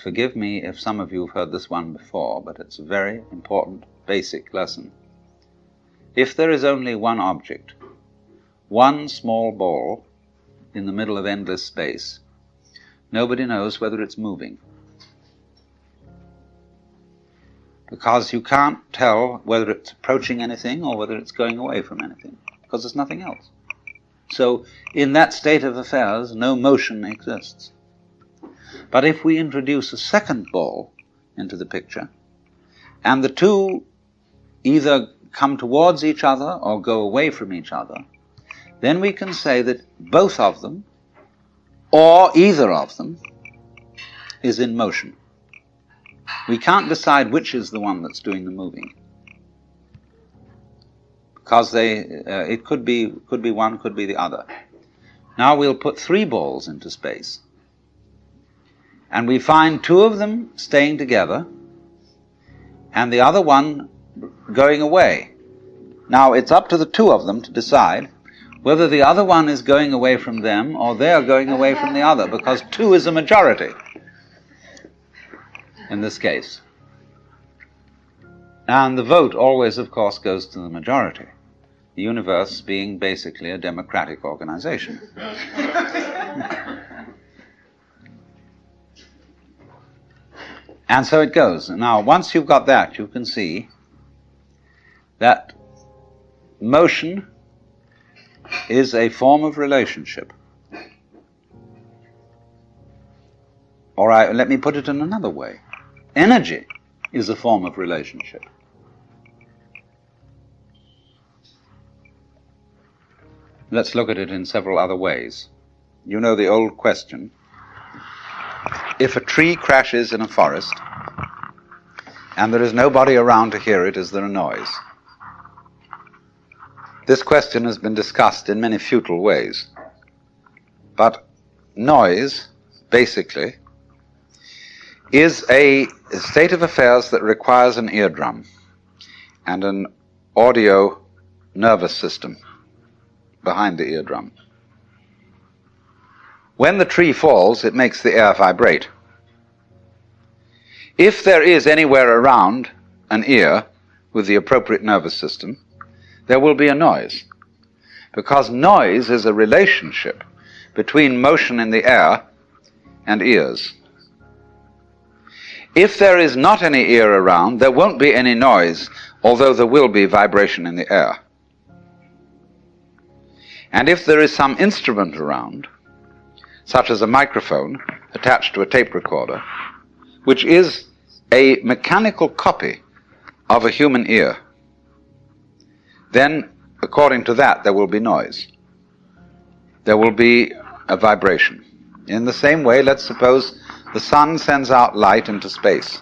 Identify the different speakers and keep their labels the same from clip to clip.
Speaker 1: Forgive me if some of you have heard this one before, but it's a very important basic lesson. If there is only one object, one small ball in the middle of endless space, nobody knows whether it's moving. Because you can't tell whether it's approaching anything or whether it's going away from anything, because there's nothing else. So in that state of affairs, no motion exists. But if we introduce a second ball into the picture, and the two either come towards each other or go away from each other, then we can say that both of them, or either of them, is in motion. We can't decide which is the one that's doing the moving, because it could be one, could be the other. Now we'll put three balls into space, and we find two of them staying together and the other one going away. Now it's up to the two of them to decide whether the other one is going away from them or they're going away from the other, because two is a majority in this case. And the vote always, of course, goes to the majority, the universe being basically a democratic organization. And so it goes. Now, once you've got that, you can see that motion is a form of relationship. All right, let me put it in another way. Energy is a form of relationship. Let's look at it in several other ways. You know the old question: if a tree crashes in a forest and there is nobody around to hear it, is there a noise? This question has been discussed in many futile ways. But noise, basically, is a state of affairs that requires an eardrum and an audio nervous system behind the eardrum. When the tree falls, it makes the air vibrate. If there is anywhere around an ear with the appropriate nervous system, there will be a noise, because noise is a relationship between motion in the air and ears. If there is not any ear around, there won't be any noise, although there will be vibration in the air. And if there is some instrument around, such as a microphone attached to a tape recorder, which is a mechanical copy of a human ear, then, according to that, there will be noise. There will be a vibration. In the same way, let's suppose the sun sends out light into space.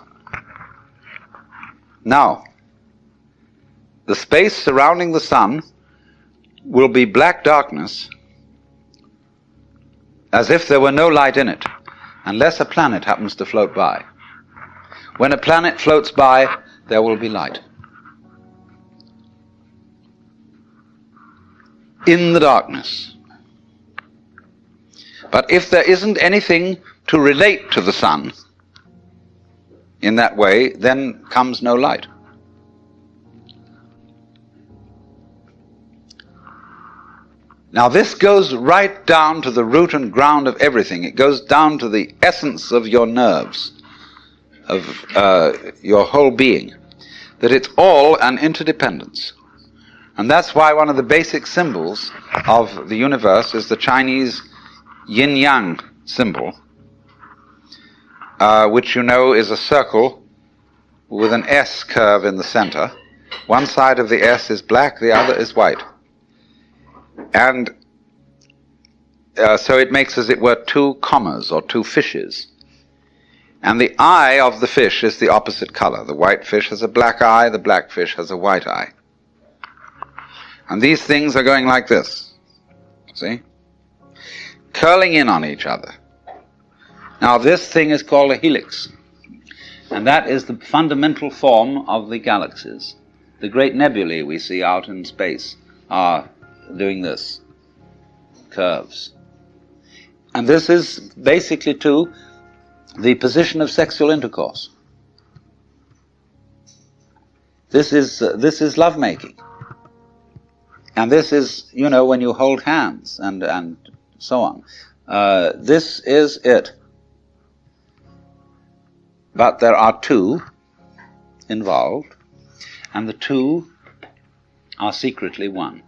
Speaker 1: Now, the space surrounding the sun will be black darkness, as if there were no light in it, unless a planet happens to float by. When a planet floats by, there will be light. In the darkness. But if there isn't anything to relate to the sun in that way, then comes no light. Now this goes right down to the root and ground of everything. It goes down to the essence of your nerves, of your whole being, that it's all an interdependence. And that's why one of the basic symbols of the universe is the Chinese yin-yang symbol, which you know is a circle with an S curve in the center. One side of the S is black, the other is white. And so it makes, as it were, two commas or two fishes. And the eye of the fish is the opposite color. The white fish has a black eye, the black fish has a white eye. And these things are going like this, see? Curling in on each other. Now this thing is called a helix. And that is the fundamental form of the galaxies. The great nebulae we see out in space are doing this, curves. And this is basically to the position of sexual intercourse. This is lovemaking. And this is, when you hold hands and so on. This is it. But there are two involved, and the two are secretly one.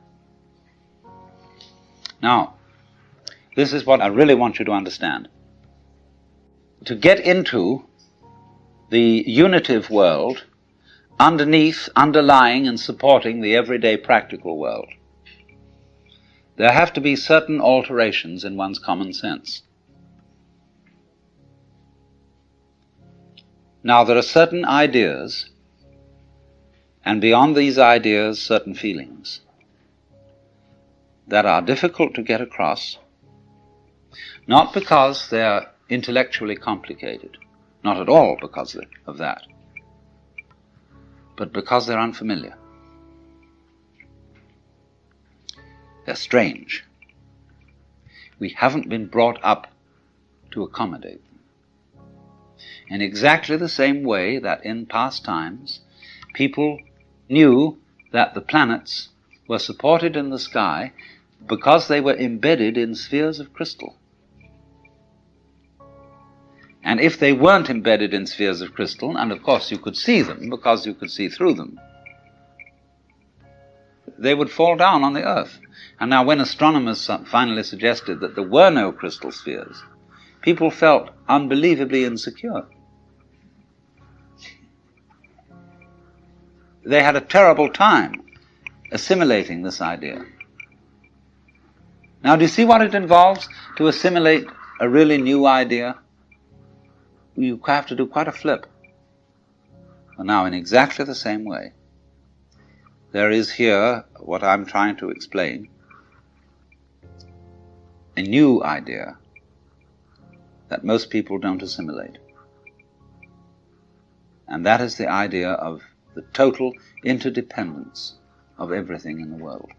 Speaker 1: Now, this is what I really want you to understand. To get into the unitive world, underneath, underlying, and supporting the everyday practical world, there have to be certain alterations in one's common sense. Now, there are certain ideas, and beyond these ideas, certain feelings that are difficult to get across, not because they're intellectually complicated, not at all because of that, but because they're unfamiliar. They're strange. We haven't been brought up to accommodate them. In exactly the same way that in past times, people knew that the planets were supported in the sky because they were embedded in spheres of crystal. And if they weren't embedded in spheres of crystal, and of course you could see them because you could see through them, they would fall down on the earth. And now when astronomers finally suggested that there were no crystal spheres, people felt unbelievably insecure. They had a terrible time assimilating this idea. Now, do you see what it involves to assimilate a really new idea? You have to do quite a flip. Well, now, in exactly the same way, there is here what I'm trying to explain, a new idea that most people don't assimilate. And that is the idea of the total interdependence of everything in the world.